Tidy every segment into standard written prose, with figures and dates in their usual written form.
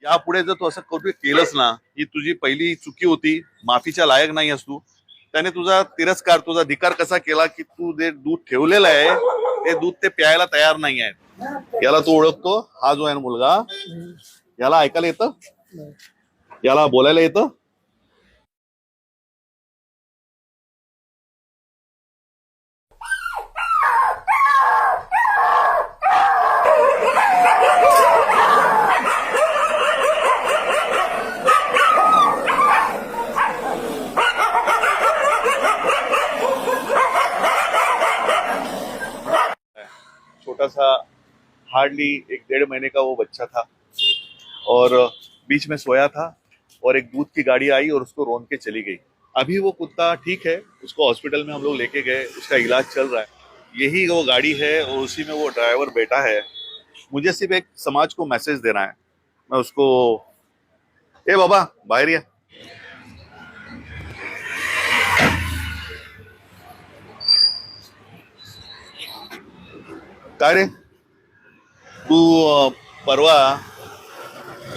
यापुढे जर तू असं कधी केलंस ना, ही तुझी पहिली चुकी होती, माफीच्या लायक नाही आहेस तू. त्याने तुझा तिरस्कार, तुझा धिक्कार कसा केला की तू जे दूध ठेवलेलं आहे ते दूध ते प्यायला तयार नाही आहे. याला तू ओळखतो? हा जो आहे ना मुलगा, याला ऐकायला येतं, याला बोलायला येतं. छोटा सा हार्डली 1-1.5 महीने का वो बच्चा था और बीच में सोया था और एक दूध की गाड़ी आई और उसको रौंद के चली गई. अभी वो कुत्ता ठीक है, उसको हॉस्पिटल में हम लोग लेके गए, उसका इलाज चल रहा है. यही वो गाड़ी है और उसी में वो ड्राइवर बैठा है. मुझे सिर्फ एक समाज को मैसेज देना है. मैं उसको, ए बाबा बाहर ये, काय रे तू परवा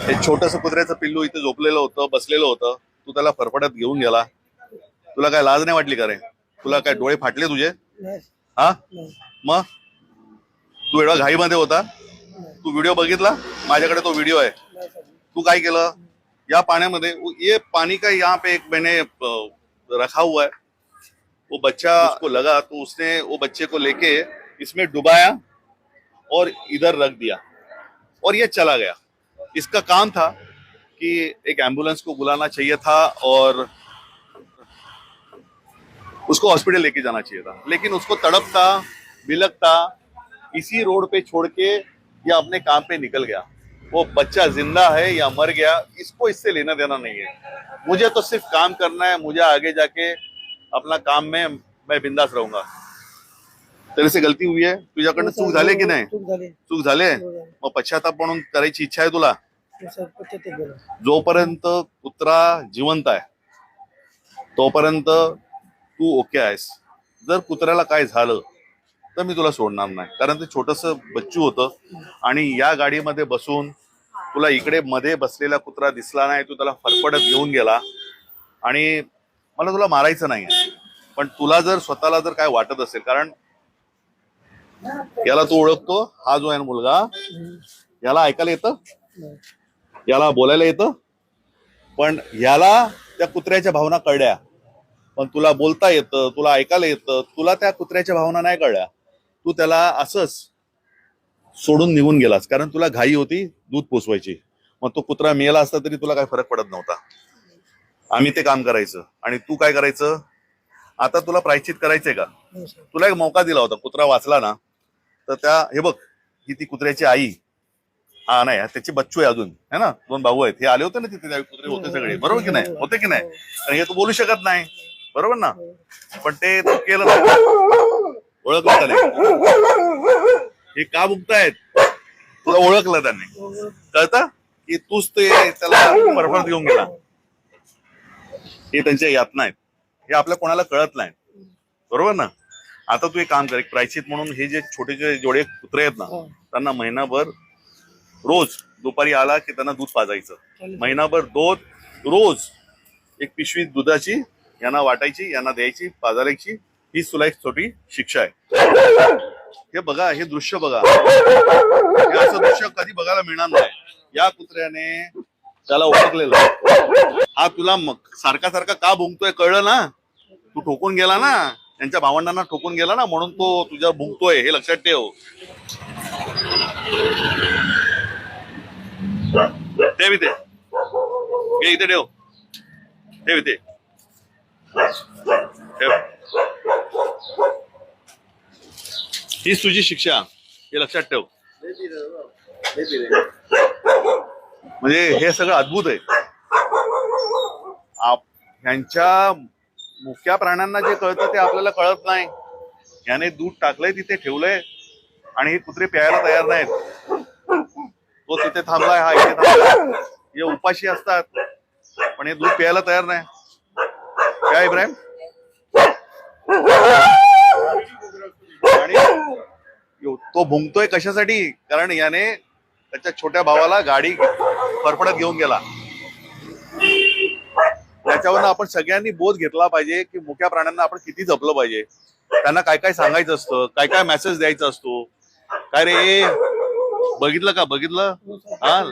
हे छोटस कुत्र्याचं पिल्लू इथे झोपलेलं होतं, बसलेलं होतं, तू त्याला फरफडत घेऊन गेला. तुला काय लाज नाही वाटली का रे? तुला काय डोळे फाटले तुझे? हा मग तू एवढा घाईमध्ये होता, तू व्हिडिओ बघितला? माझ्याकडे तो व्हिडिओ आहे. तू काय केलं या पाण्यामध्ये? ये पानी का यहाँ पे एक मैंने रखा हुआ है, वो बच्चा उसको लगा तो उसने वो बच्चे को लेके इसमें डुबाया और इधर रख दिया और ये चला गया. इसका काम था कि एक एम्बुलेंस को बुलाना चाहिए था और उसको हॉस्पिटल लेके जाना चाहिए था, लेकिन उसको तड़पता बिलकता इसी रोड पे छोड़ के या अपने काम पे निकल गया. वो बच्चा जिंदा है या मर गया, इसको इससे लेना देना नहीं है. मुझे तो सिर्फ काम करना है. मुझे आगे जाके अपना काम में मैं बिंदास रहूंगा. तेरे से गलती हुई आहे, तुझ्याकडनं चूक झाली की नाही? चूक झाले. मग पश्चाताप म्हणून करायची इच्छा आहे तुला? जोपर्यंत कुत्रा जिवंत आहे तोपर्यंत तू ओके आहेस. जर कुत्र्याला काय झालं तर मी तुला सोडणार नाही, कारण ते छोटस बच्चू होतं आणि या गाडीमध्ये बसून तुला इकडे मध्ये बसलेला कुत्रा दिसला नाही, तू त्याला फरफडत घेऊन गेला. आणि मला तुला मारायचं नाही, पण तुला जर स्वतःला जर काय वाटत असेल, कारण याला तू ओळखतो? हा जो आहे ना मुलगा, याला ऐकायला येतं, याला बोलायला येतं, पण याला त्या कुत्र्याच्या भावना कळल्या. पण तुला बोलता येतं, तुला ऐकायला येतं, तुला त्या कुत्र्याच्या भावना नाही कळल्या. तू त्याला असंच सोडून निघून गेलास, कारण तुला घाई होती दूध पोचवायची. मग तो कुत्रा मेला असता तरी तुला काही फरक पडत नव्हता. आम्ही ते काम करायचं आणि तू काय करायचं? आता तुला प्रायश्चित करायचंय का? तुला एक मौका दिला होता, कुत्रा वाचला ना, तर त्या, हे बघ ही ती कुत्र्याची आई, हा नाही त्याची बच्चू आहे अजून, है ना, 2 भाऊ आहेत. हे आले होते ना तिथे, कुत्रे होते सगळे, बरोबर की नाही? होते की नाही? आणि हे तू बोलू शकत नाही, बरोबर ना? पण ते तू केलं नाही, ओळखलं का नाही? हे का भुगतायत? तुला ओळखलं त्यांनी, कळतं की तूच ते त्याला फरफडत घेऊन गेला. हे त्यांच्या यातना आहेत, हे आपल्या कोणाला कळत नाही, बरोबर ना? आता तू एक काम कर, एक प्रायश्चित म्हणून हे जे छोटे जेवढे कुत्रे आहेत ना, त्यांना महिनाभर रोज दुपारी आला की त्यांना दूध पाजायचं. महिनाभर रोज एक पिशवी दुधाची यांना वाटायची, यांना द्यायची, पाजायची. ही तुला एक छोटी शिक्षा आहे. हे बघा, हे दृश्य बघा, हे असं दृश्य कधी बघायला मिळणार नाही. या कुत्र्याने त्याला ओळखलेलं. हा तुला मग सारखा सारखा का भुंकतोय कळलं ना? तू ठोकून गेला ना, त्यांच्या भावंडांना ठोकून गेला ना, म्हणून तो तुझ्या भुंकतोय, हे लक्षात ठेव. ठेव इथे, हे इथे ठेव, ठेव इथे, ठेव. हीच तुझी शिक्षा, हे लक्षात ठेव. म्हणजे हे सगळं अद्भुत आहे. ह्यांच्या मुख्या प्राण्यांना जे कळतं ते आपल्याला कळत नाही. याने दूध टाकलंय, तिथे ठेवलंय आणि हे कुत्रे प्यायला तयार नाहीत. तो तिथे थांबलाय, हा इथे थांबलाय. हे उपाशी असतात पण हे दूध प्यायला तयार नाही. काय इब्राहिम? आणि तो भुंकतोय कशासाठी? कारण याने त्याच्या छोट्या भावाला गाडी फरफडत घेऊन गेला. त्याच्यावरनं आपण सगळ्यांनी बोध घेतला पाहिजे की मुक्या प्राण्यांना आपण किती जपलं पाहिजे, त्यांना काय काय सांगायचं असतं, काय काय मेसेज द्यायचा असतो. काय रे बघितलं का, बघितलं हा,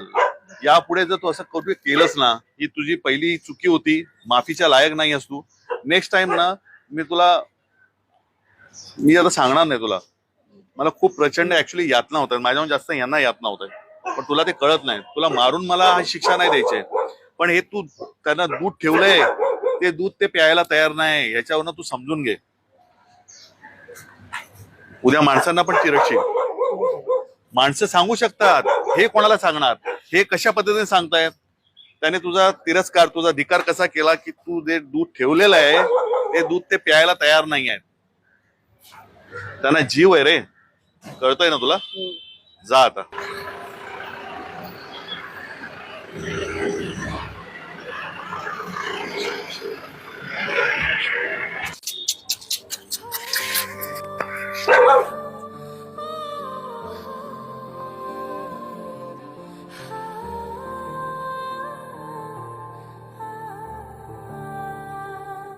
यापुढे जर तू असं कधी केलंस ना, ही तुझी पहिली चुकी होती, माफीच्या लायक नाही असतो. नेक्स्ट टाइम ना मी आता सांगणार नाही तुला. मला खूप प्रचंड ऍक्च्युली यातना होतात, माझ्याहून जास्त यांना यातना होत आहे, पण तुला ते कळत नाही. तुला मारून मला शिक्षा नाही द्यायची, पण हे तू त्यांना दूध ठेवलंय, ते दूध ते प्यायला तयार नाही, ह्याच्यावरनं तू समजून घे. उद्या माणसांना पण चिरडशील. माणसं सांगू शकतात, हे कोणाला सांगणार, हे कशा पद्धतीने सांगतायत. त्याने तुझा तिरस्कार, तुझा धिकार कसा केला की तू जे दूध ठेवलेलं आहे ते दूध ते प्यायला तयार नाही आहेत. त्यांना जीव आहे रे, कळतंय ना तुला. जा आता.